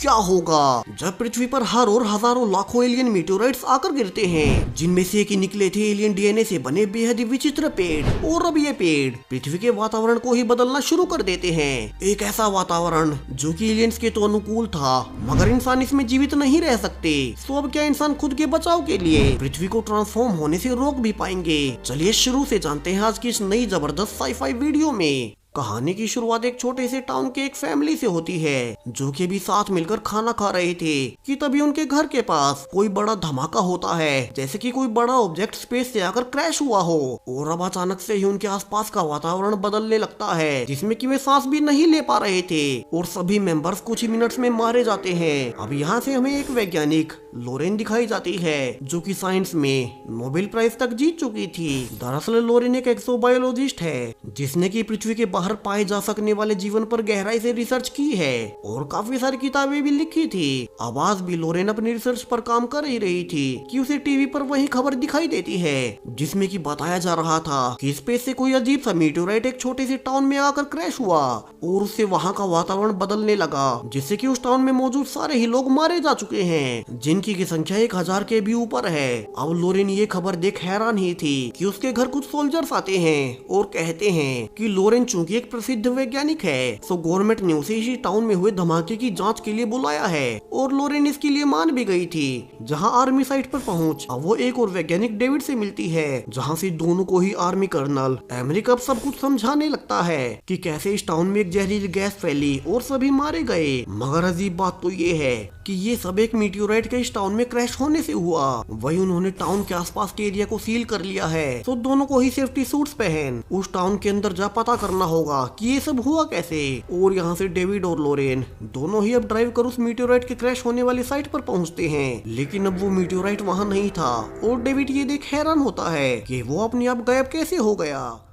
क्या होगा जब पृथ्वी पर हर और हजारों लाखों एलियन मीटेओराइट्स आकर गिरते हैं, जिनमें से एक निकले थे एलियन डीएनए से बने बेहद विचित्र पेड़। और अब ये पेड़ पृथ्वी के वातावरण को ही बदलना शुरू कर देते हैं। एक ऐसा वातावरण जो कि एलियंस के तो अनुकूल था, मगर इंसान इसमें जीवित नहीं रह सकते। तो अब क्या इंसान खुद के बचाव के लिए पृथ्वी को ट्रांसफॉर्म होने से रोक भी पाएंगे? चलिए शुरू से जानते हैं आज की इस नई जबरदस्त साई-फाई वीडियो में। कहानी की शुरुआत एक छोटे से टाउन के एक फैमिली से होती है, जो कि भी साथ मिलकर खाना खा रहे थे कि तभी उनके घर के पास कोई बड़ा धमाका होता है, जैसे कि कोई बड़ा ऑब्जेक्ट स्पेस से आकर क्रैश हुआ हो। और अब अचानक से ही उनके आसपास का वातावरण बदलने लगता है, जिसमें कि वे सांस भी नहीं ले पा रहे थे और सभी मेंबर्स कुछ ही मिनट्स में मारे जाते हैं। अब यहाँ से हमें एक वैज्ञानिक लोरेन दिखाई जाती है, जो कि साइंस में नोबेल प्राइज तक जीत चुकी थी। दरअसल लोरेन एक एक्सोबायोलॉजिस्ट है, जिसने की पृथ्वी के बाहर पाए जा सकने वाले जीवन पर गहराई से रिसर्च की है और काफी सारी किताबें भी लिखी थी। अब आज भी लोरेन अपनी रिसर्च पर काम कर ही रही थी कि उसे टीवी पर वही खबर दिखाई देती है, जिसमें कि बताया जा रहा था कि स्पेस से कोई अजीब सा मीटेओराइट एक छोटे से टाउन में आकर क्रैश हुआ और उससे वहाँ का वातावरण बदलने लगा, जिससे कि उस टाउन में मौजूद सारे ही लोग मारे जा चुके हैं, जिनकी की संख्या 1000 के भी ऊपर है। अब लोरेन ये खबर देख हैरान ही थी कि उसके घर कुछ सोल्जर्स आते हैं और कहते हैं कि लोरेन चूंकि एक प्रसिद्ध वैज्ञानिक है, तो गवर्नमेंट ने उसे इसी टाउन में हुए धमाके की जांच के लिए बुलाया है। और लोरेन इसके लिए मान भी गई थी। जहां आर्मी साइट पर पहुंच अब वो एक और वैज्ञानिक डेविड से मिलती है, जहां से दोनों को ही आर्मी कर्नल अमेरिका सब कुछ समझाने लगता है कि कैसे इस टाउन में एक जहरीली गैस फैली और सभी मारे गए। मगर अजीब बात तो ये है कि ये सब एक मीटेओराइट के इस टाउन में क्रैश होने से हुआ। वही उन्होंने टाउन के आसपास के एरिया को सील कर लिया है, तो दोनों को ही सेफ्टी सूट्स पहन उस टाउन के अंदर जा पता करना होगा कि ये सब हुआ कैसे। और यहाँ से डेविड और लोरेन दोनों ही अब ड्राइव कर उस मीटेओराइट के क्रैश होने वाली साइट पर पहुँचते हैं, लेकिन अब वो मीटेओराइट वहाँ नहीं था। और डेविड ये देख हैरान होता है कि वो अपने आप गायब कैसे हो गया।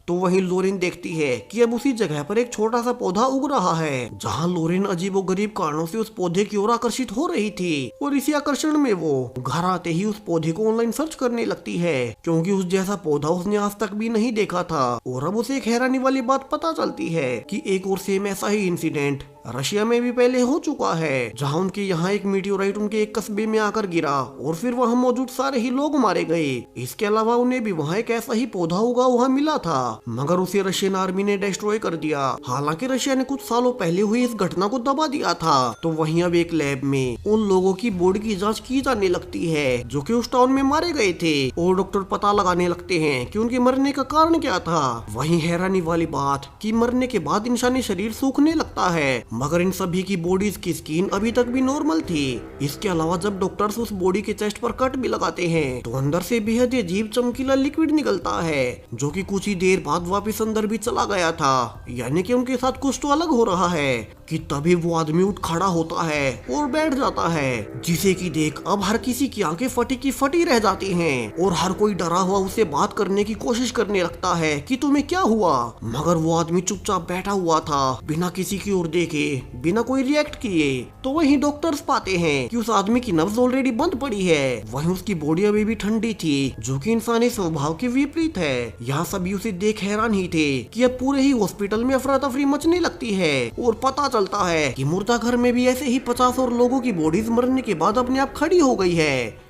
तो वहीं लोरेन देखती है कि अब उसी जगह पर एक छोटा सा पौधा उग रहा है, जहां लोरेन अजीबोगरीब कारणों से उस पौधे की ओर आकर्षित हो रही थी। और इसी आकर्षण में वो घर आते ही उस पौधे को ऑनलाइन सर्च करने लगती है, क्योंकि उस जैसा पौधा उसने आज तक भी नहीं देखा था। और अब उसे एक हैरानी वाली बात पता चलती है कि एक और सेम ऐसा ही इंसिडेंट रशिया में भी पहले हो चुका है, जहां उनके यहाँ एक मीटेओराइट उनके एक कस्बे में आकर गिरा और फिर वहां मौजूद सारे ही लोग मारे गए। इसके अलावा उन्हें भी वहां एक ऐसा ही पौधा उगा हुआ मिला था, मगर उसे रशियन आर्मी ने डिस्ट्रॉय कर दिया। हालांकि रशिया ने कुछ सालों पहले हुई इस घटना को दबा दिया था। तो वहीं अब एक लैब में उन लोगों की बॉडी की जाँच की जाने लगती है, जो की उस टाउन में मारे गए थे, और डॉक्टर पता लगाने लगते हैं कि उनके मरने का कारण क्या था। वहीं हैरानी वाली बात कि मरने के बाद इंसानी शरीर सूखने लगता है, मगर इन सभी की बॉडीज की स्किन अभी तक भी नॉर्मल थी। इसके अलावा जब डॉक्टर्स उस बॉडी के चेस्ट पर कट भी लगाते हैं, तो अंदर से बेहद अजीब चमकीला लिक्विड निकलता है, जो कि कुछ ही देर बाद वापस अंदर भी चला गया था। यानी कि उनके साथ कुछ तो अलग हो रहा है। कि तभी वो आदमी उठ खड़ा होता है और बैठ जाता है, जिसे कि देख अब हर किसी की आंखें फटी की फटी रह जाती हैं और हर कोई डरा हुआ उसे बात करने की कोशिश करने लगता है कि तुम्हें क्या हुआ। मगर वो आदमी चुपचाप बैठा हुआ था, बिना किसी की ओर देखे, बिना कोई रिएक्ट किए। तो वहीं डॉक्टर्स पाते हैं कि उस आदमी की नब्ज ऑलरेडी बंद पड़ी है, वहीं उसकी बॉडी अभी भी ठंडी थी, जो कि इंसानी स्वभाव के विपरीत है। यहाँ सभी उसे देख हैरान ही थे कि अब पूरे ही हॉस्पिटल में अफरा तफरी मचने लगती है और पता चलता है कि मुर्दा घर में भी ऐसे ही 50 और लोगों की बॉडीज मरने के बाद अपने आप खड़ी हो गई है।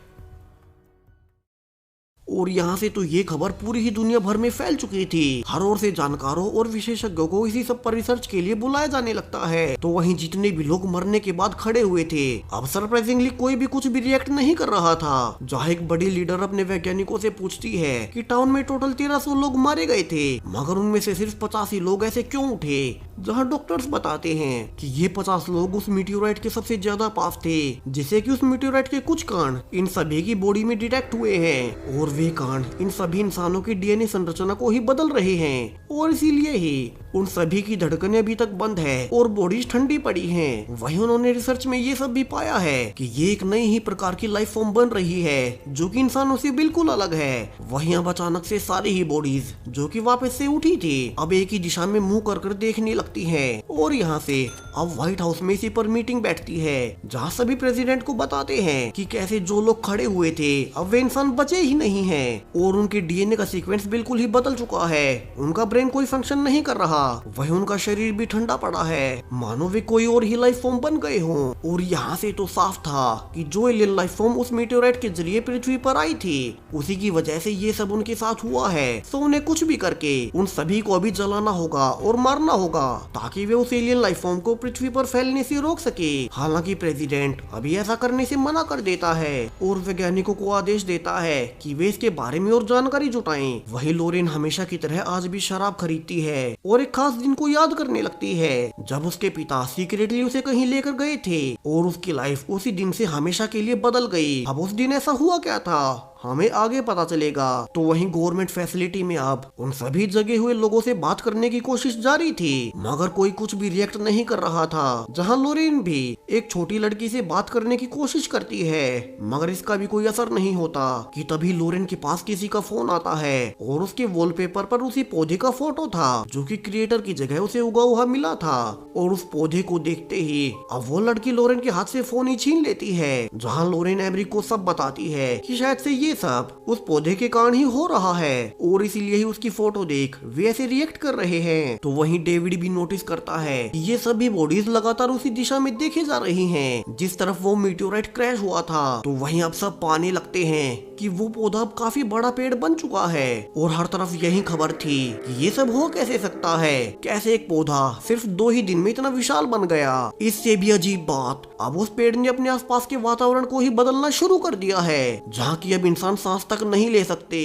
और यहाँ से तो ये खबर पूरी ही दुनिया भर में फैल चुकी थी। हर ओर से जानकारों और विशेषज्ञों को इसी सब पर रिसर्च के लिए बुलाया जाने लगता है। तो वहीं जितने भी लोग मरने के बाद खड़े हुए थे, अब सरप्राइजिंगली कोई भी कुछ भी रिएक्ट नहीं कर रहा था। जहाँ एक बड़ी लीडर अपने वैज्ञानिकों से पूछती है कि टाउन में टोटल 1300 लोग मारे गए थे, मगर उनमें से सिर्फ 50 ही लोग ऐसे क्यों उठे। जहाँ डॉक्टर्स बताते हैं कि ये 50 लोग उस मीटेओराइट के सबसे ज्यादा पास थे, जिससे कि उस मीटेओराइट के कुछ कण इन सभी की बॉडी में डिटेक्ट हुए हैं और वे कण इन सभी इंसानों की डीएनए संरचना को ही बदल रहे हैं। और इसीलिए ही उन सभी की धड़कनें अभी तक बंद है और बॉडीज ठंडी पड़ी हैं। वहीं उन्होंने रिसर्च में ये सब भी पाया है कि ये एक नई ही प्रकार की लाइफ फॉर्म बन रही है, जो कि इंसानों से बिल्कुल अलग है। वहीं अब अचानक से सारी ही बॉडीज जो कि वापस से उठी थी, अब एक ही दिशा में मुंह कर देखने लगती है। और यहाँ से अब व्हाइट हाउस में इसी पर मीटिंग बैठती है, जहाँ सभी प्रेसिडेंट को बताते हैं कि कैसे जो लोग खड़े हुए थे अब वे इंसान बचे ही नहीं हैं और उनके डीएनए का सीक्वेंस बिल्कुल ही बदल चुका है। उनका ब्रेन कोई फंक्शन नहीं कर रहा, वही उनका शरीर भी ठंडा पड़ा है, मानो वे कोई और ही लाइफ फॉर्म बन गए हों। और यहाँ से तो साफ था कि जो एलियन लाइफ फॉर्म उस मीटेओराइट के जरिए पृथ्वी पर आई थी, उसी की वजह से ये सब उनके साथ हुआ है। तो उन्हें कुछ भी करके उन सभी को अभी जलाना होगा और मारना होगा ताकि वे उस एलियन लाइफ फॉर्म को पृथ्वी पर फैलने से रोक सके। हालांकि प्रेसिडेंट अभी ऐसा करने से मना कर देता है और वैज्ञानिकों को आदेश देता है कि वे इसके बारे में और जानकारी जुटाएं। वही लोरेन हमेशा की तरह आज भी शराब खरीदती है और एक खास दिन को याद करने लगती है जब उसके पिता सीक्रेटली उसे कहीं लेकर गए थे और उसकी लाइफ उसी दिन से हमेशा के लिए बदल गई। अब उस दिन ऐसा हुआ क्या था हमें आगे पता चलेगा। तो वहीं गवर्नमेंट फैसिलिटी में अब उन सभी जगे हुए लोगों से बात करने की कोशिश जारी थी, मगर कोई कुछ भी रिएक्ट नहीं कर रहा था। जहां लोरेन भी एक छोटी लड़की से बात करने की कोशिश करती है, मगर इसका भी कोई असर नहीं होता कि तभी लोरेन के पास किसी का फोन आता है और उसके वॉलपेपर पर उसी पौधे का फोटो था जो कि क्रिएटर की जगह उसे उगा हुआ मिला था। और उस पौधे को देखते ही अब वो लड़की लोरेन के हाथ से फोन ही छीन लेती है। जहाँ लोरेन एमरिक को सब बताती है कि शायद से ये सब उस पौधे के कारण ही हो रहा है और इसीलिए ही उसकी फोटो देख वे ऐसे रिएक्ट कर रहे हैं। तो वहीं डेविड भी नोटिस करता है कि ये सभी बॉडीज लगातार उसी दिशा में देखे जा रही हैं जिस तरफ वो मीटेओराइट क्रैश हुआ था। तो वहीं अब सब पाने लगते हैं कि वो पौधा अब काफी बड़ा पेड़ बन चुका है और हर तरफ यही खबर थी कि ये सब हो कैसे सकता है, कैसे एक पौधा सिर्फ 2 ही दिन में इतना विशाल बन गया। इससे भी अजीब बात, अब उस पेड़ ने अपने आसपास के वातावरण को ही बदलना शुरू कर दिया है जहाँ की अब इंसान सांस तक नहीं ले सकते।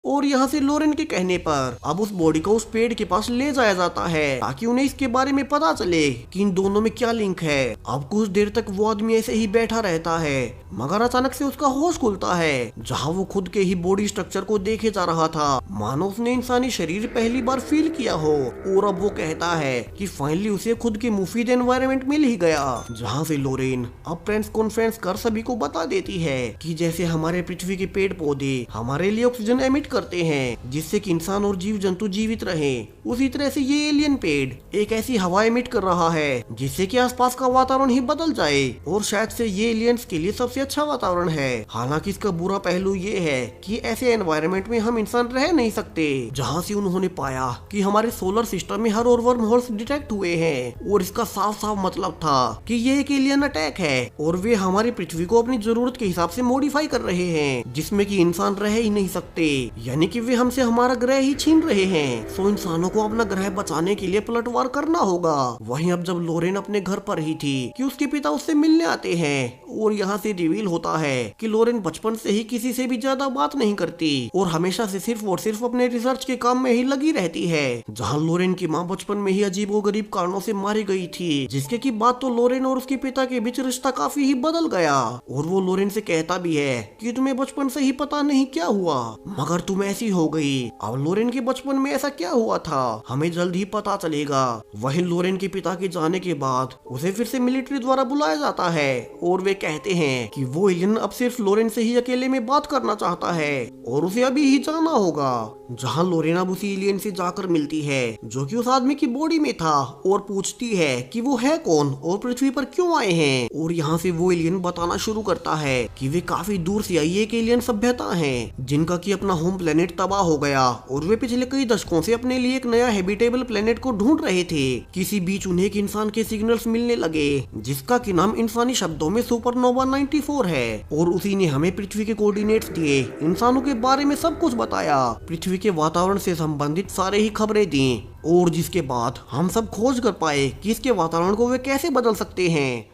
और यहाँ से लोरेन के कहने पर अब उस बॉडी को उस पेड़ के पास ले जाया जाता है ताकि उन्हें इसके बारे में पता चले कि इन दोनों में क्या लिंक है। अब कुछ देर तक वो आदमी ऐसे ही बैठा रहता है, मगर अचानक से उसका होश खुलता है जहाँ वो खुद के ही बॉडी स्ट्रक्चर को देखे जा रहा था, मानो उसने इंसानी शरीर पहली बार फील किया हो। और अब वो कहता है कि फाइनली उसे खुद के मुफीद एनवायरनमेंट मिल ही गया। जहाँ से लोरेन अब प्रेस कॉन्फ्रेंस कर सभी को बता देती है कि जैसे हमारे पृथ्वी के पेड़ पौधे हमारे लिए ऑक्सीजन एमिट करते हैं जिससे कि इंसान और जीव जंतु जीवित रहे, उसी तरह से ये एलियन पेड़ एक ऐसी हवा एमिट कर रहा है जिससे कि आसपास का वातावरण ही बदल जाए और शायद से ये एलियंस के लिए सबसे अच्छा वातावरण है। हालांकि इसका बुरा पहलू ये है कि ऐसे एनवायरनमेंट में हम इंसान रह नहीं सकते। जहाँ से उन्होंने पाया कि हमारे सोलर सिस्टम में हर और वर्म होल्स डिटेक्ट हुए हैं और इसका साफ साफ मतलब था कि ये एक एलियन अटैक है और वे हमारी पृथ्वी को अपनी जरूरत के हिसाब से मॉडिफाई कर रहे हैं जिसमें कि इंसान रह ही नहीं सकते, यानी कि वे हमसे हमारा ग्रह ही छीन रहे हैं। सो इंसानों को अपना ग्रह बचाने के लिए पलटवार करना होगा। वहीं अब जब लोरेन अपने घर पर ही थी कि उसके पिता उससे मिलने आते हैं और यहाँ से रिवील होता है कि लोरेन बचपन से ही किसी से भी ज्यादा बात नहीं करती और हमेशा से सिर्फ और सिर्फ अपने रिसर्च के काम में ही लगी रहती है। जहाँ लोरेन की माँ बचपन में ही अजीबोगरीब कारणों से मारी गई थी, जिसके की बात तो लोरेन और उसके पिता के बीच रिश्ता काफी ही बदल गया। और वो लोरेन से कहता भी है कि तुम्हें बचपन से ही पता नहीं क्या हुआ, मगर तुम ऐसी हो गई। अब लोरेन के बचपन में ऐसा क्या हुआ था हमें जल्द ही पता चलेगा। वहीं लोरेन के पिता के जाने के बाद उसे फिर से मिलिट्री द्वारा बुलाया जाता है और वे कहते हैं कि वो एलियन अब सिर्फ लोरेन से ही अकेले में बात करना चाहता है और उसे अभी ही जाना होगा। जहां लोरेन अब उसी एलियन से जाकर मिलती है जो कि उस आदमी की बॉडी में था और पूछती है कि वो है कौन और पृथ्वी पर क्यों आए हैं। और यहाँ से वो एलियन बताना शुरू करता है कि वे काफी दूर से आई एक एलियन सभ्यता है जिनका की अपना होम प्लेनेट तबाह हो गया और वे पिछले कई दशकों से अपने लिए एक नया हैबिटेबल प्लेनेट को ढूंढ रहे थे। किसी बीच उन्हें एक इंसान के सिग्नल्स मिलने लगे जिसका की नाम इंसानी शब्दों में सुपरनोवा 94 है और उसी ने हमें पृथ्वी के कोऑर्डिनेट्स दिए, इंसानों के बारे में सब कुछ बताया, पृथ्वी के वातावरण से संबंधित सारे ही खबरें दी और जिसके बाद हम सब खोज कर पाए कि इसके वातावरण को वे कैसे बदल सकते हैं।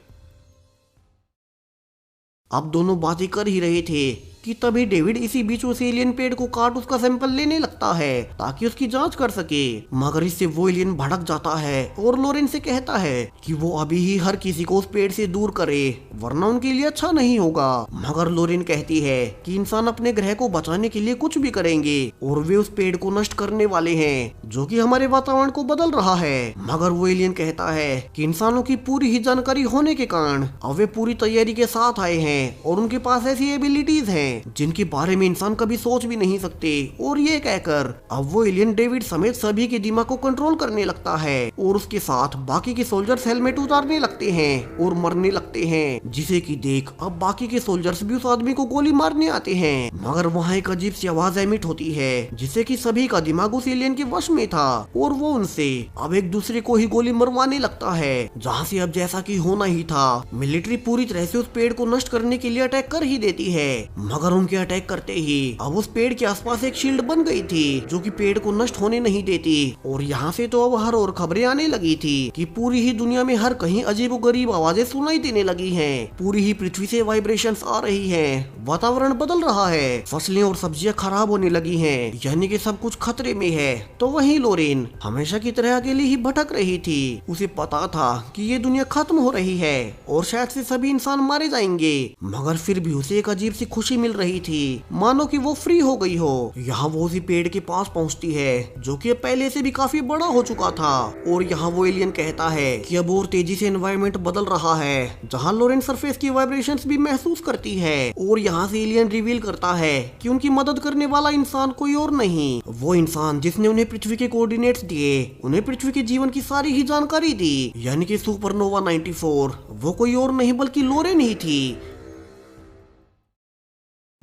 अब दोनों बातें कर ही रहे थे कि तभी डेविड इसी बीच उस एलियन पेड़ को काट उसका सैंपल लेने लगता है ताकि उसकी जांच कर सके, मगर इससे वो एलियन भड़क जाता है और लोरेन से कहता है कि वो अभी ही हर किसी को उस पेड़ से दूर करे वरना उनके लिए अच्छा नहीं होगा। मगर लोरेन कहती है कि इंसान अपने ग्रह को बचाने के लिए कुछ भी करेंगे और वे उस पेड़ को नष्ट करने वाले हैं जो कि हमारे वातावरण को बदल रहा है। मगर वो एलियन कहता है कि इंसानों की पूरी ही जानकारी होने के कारण अब वे पूरी तैयारी के साथ आए हैं और उनके पास ऐसी एबिलिटीज हैं हैं जिनके बारे में इंसान कभी सोच भी नहीं सकते। और ये कहकर अब वो एलियन डेविड समेत सभी के दिमाग को कंट्रोल करने लगता है और उसके साथ बाकी के सोल्जर्स हेलमेट उतारने लगते हैं और मरने लगते हैं, जिसे कि देख अब बाकी के सोल्जर्स भी उस आदमी को गोली मारने आते हैं। मगर वहाँ एक अजीब सी आवाज एमिट होती है जिससे कि सभी का दिमाग उस एलियन के वश में था और वो उनसे अब एक दूसरे को ही गोली मरवाने लगता है। जहाँ से अब जैसा कि होना ही था, मिलिट्री पूरी तरह से उस पेड़ को नष्ट करने के लिए अटैक कर ही देती है। मगर उनके अटैक करते ही अब उस पेड़ के आसपास एक शील्ड बन गई थी जो कि पेड़ को नष्ट होने नहीं देती। और यहाँ से तो अब हर और खबरें आने लगी थी कि पूरी ही दुनिया में हर कहीं अजीबोगरीब आवाजें सुनाई देने लगी हैं। पूरी ही पृथ्वी से वाइब्रेशंस आ रही हैं, वातावरण बदल रहा है, फसलें और सब्जियां खराब होने लगी हैं, यानी कि सब कुछ खतरे में है। तो वहीं लोरेन हमेशा की तरह अकेली ही भटक रही थी। उसे पता था कि ये दुनिया खत्म हो रही है और शायद से सभी इंसान मारे जाएंगे, मगर फिर भी उसे एक अजीब सी खुशी मिल रही थी, मानो कि वो फ्री हो गई हो। यहाँ वो उसी पेड़ के पास पहुँचती है जो कि पहले से भी काफी बड़ा हो चुका था। और यहाँ वो एलियन कहता है कि अब और तेजी से एनवायरनमेंट बदल रहा है, जहाँ लोरेन सरफेस की वाइब्रेशंस भी महसूस करती है। और यहाँ से एलियन रिवील करता है कि उनकी मदद करने वाला इंसान कोई और नहीं, वो इंसान जिसने उन्हें पृथ्वी के कोऑर्डिनेट्स दिए, उन्हें पृथ्वी के जीवन की सारी ही जानकारी दी, यानी कि सुपरनोवा 94 वो कोई और नहीं बल्कि लोरेन ही थी,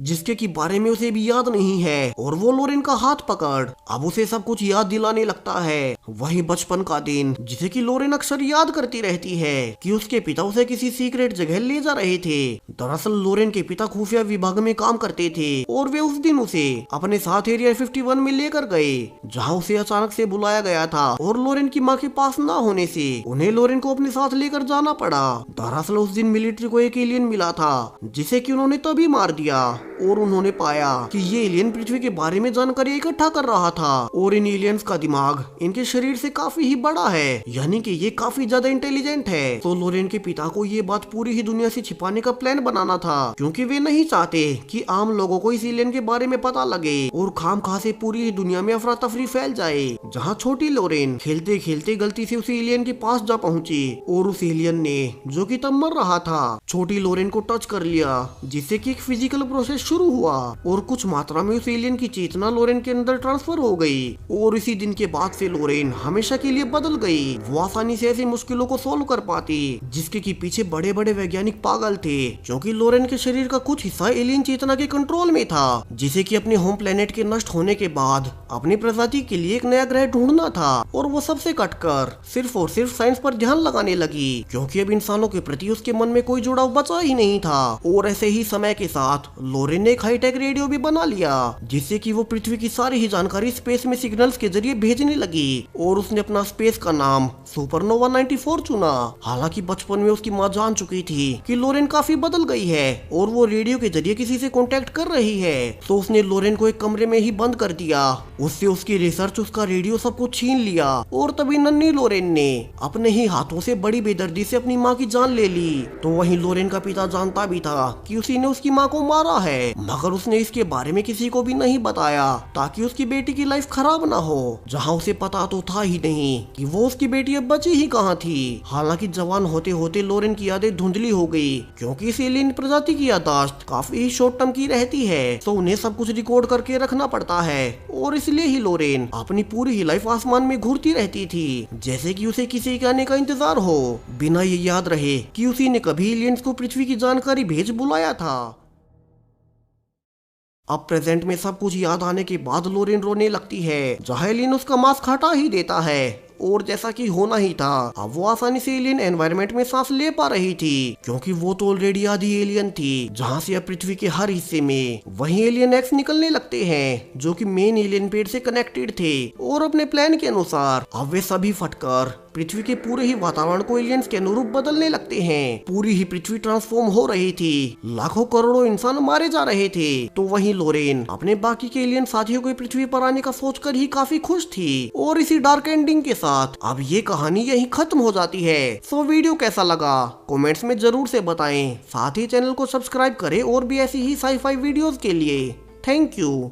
जिसके की बारे में उसे भी याद नहीं है। और वो लोरेन का हाथ पकड़ अब उसे सब कुछ याद दिलाने लगता है, वही बचपन का दिन जिसे कि लोरेन अक्सर याद करती रहती है कि उसके पिता उसे किसी सीक्रेट जगह ले जा रहे थे। दरअसल लोरेन के पिता खुफिया विभाग में काम करते थे और वे उस दिन उसे अपने साथ एरिया 51 में लेकर गए, जहाँ उसे अचानक से बुलाया गया था। और लोरेन की माँ के पास न होने से उन्हें लोरेन को अपने साथ लेकर जाना पड़ा। दरअसल उस दिन मिलिट्री को एक एलियन मिला था जिसे कि उन्होंने तभी मार दिया और उन्होंने पाया कि ये एलियन पृथ्वी के बारे में जानकारी इकट्ठा कर रहा था और इन एलियंस का दिमाग इनके शरीर से काफी ही बड़ा है, यानी कि ये काफी ज्यादा इंटेलिजेंट है। तो लोरेन के पिता को ये बात पूरी ही दुनिया से छिपाने का प्लान बनाना था, क्योंकि वे नहीं चाहते कि आम लोगों को इस एलियन के बारे में पता लगे और खामखा से पूरी ही दुनिया में अफरा तफरी फैल जाए। जहाँ छोटी लोरेन खेलते खेलते गलती से उस एलियन के पास जा पहुंची और उस एलियन ने, जो कि तब मर रहा था, छोटी लोरेन को टच कर लिया, जिससे कि एक फिजिकल प्रोसेस शुरू हुआ और कुछ मात्रा में उस एलियन की चेतना लोरेन के अंदर ट्रांसफर हो गई। और इसी दिन के बाद से लोरेन हमेशा के लिए बदल गई। वो आसानी से ऐसी मुश्किलों को सोल्व कर पाती, जिसके की पीछे बड़े बड़े वैज्ञानिक पागल थे, क्योंकि लोरेन के शरीर का कुछ हिस्सा एलियन चेतना के कंट्रोल में था, जिसे कि अपने होम प्लेनेट के नष्ट होने के बाद अपनी प्रजाति के लिए एक नया ग्रह ढूंढना था। और वो सबसे कटकर सिर्फ और सिर्फ साइंस पर ध्यान लगाने लगी, क्योंकि अब इंसानों के प्रति उसके मन में कोई जुड़ाव बचा ही नहीं था। और ऐसे ही समय के साथ लोरेन ने एक हाईटेक रेडियो भी बना लिया, जिससे कि वो पृथ्वी की सारी ही जानकारी स्पेस में सिग्नल्स के जरिए भेजने लगी। और उसने अपना स्पेस का नाम सुपरनोवा 94 चुना। हालांकि बचपन में उसकी माँ जान चुकी थी कि लोरेन काफी बदल गई है और वो रेडियो के जरिए किसी से कांटेक्ट कर रही है, तो उसने लोरेन को एक कमरे में ही बंद कर दिया। उससे उसकी रिसर्च, उसका रेडियो सब कुछ छीन लिया। और तभी नन्ही लोरेन ने अपने ही हाथों से बड़ी बेदर्दी से अपनी माँ की जान ले ली। तो वहीं लोरेन का पिता जानता भी था कि उसी ने उसकी माँ को मारा है, मगर उसने इसके बारे में किसी को भी नहीं बताया, ताकि उसकी बेटी की लाइफ खराब ना हो। जहाँ उसे पता तो था ही नहीं कि वो उसकी बेटी अब बची ही कहाँ थी। हालांकि जवान होते होते लोरेन की यादें धुंधली हो गई, क्योंकि इस एलियन प्रजाति की याददाश्त काफी ही शॉर्ट टर्म की रहती है, तो उन्हें सब कुछ रिकॉर्ड करके रखना पड़ता है। और इसलिए ही लोरेन अपनी पूरी ही लाइफ आसमान में घूरती रहती थी, जैसे कि उसे किसी के आने का इंतजार हो, बिना ये याद रहे कि उसी ने कभी एलियंस को पृथ्वी की जानकारी भेज बुलाया था। अब प्रेजेंट में सब कुछ याद आने के बाद लोरेन रोने लगती है, जहाँ एलियन उसका मास्क हटा ही देता है। और जैसा कि होना ही था, अब वो आसानी से एलियन एनवायरनमेंट में सांस ले पा रही थी, क्योंकि वो तो ऑलरेडी आधी एलियन थी, जहाँ से अब पृथ्वी के हर हिस्से में वही एलियन एक्स निकलने लगते हैं, जो कि मेन एलियन पेड़ से कनेक्टेड थे। और अपने प्लान के अनुसार अब वे सभी फटकर पृथ्वी के पूरे ही वातावरण को एलियंस के अनुरूप बदलने लगते हैं। पूरी ही पृथ्वी ट्रांसफॉर्म हो रही थी, लाखों करोड़ों इंसान मारे जा रहे थे। तो वहीं लोरेन अपने बाकी के एलियन साथियों को पृथ्वी पर आने का सोचकर ही काफी खुश थी। और इसी डार्क एंडिंग के साथ अब ये कहानी यहीं खत्म हो जाती है। सो वीडियो कैसा लगा कमेंट्स में जरूर से बताएं, साथ ही चैनल को सब्सक्राइब करें और भी ऐसी ही साई-फाई वीडियोस के लिए। Thank you.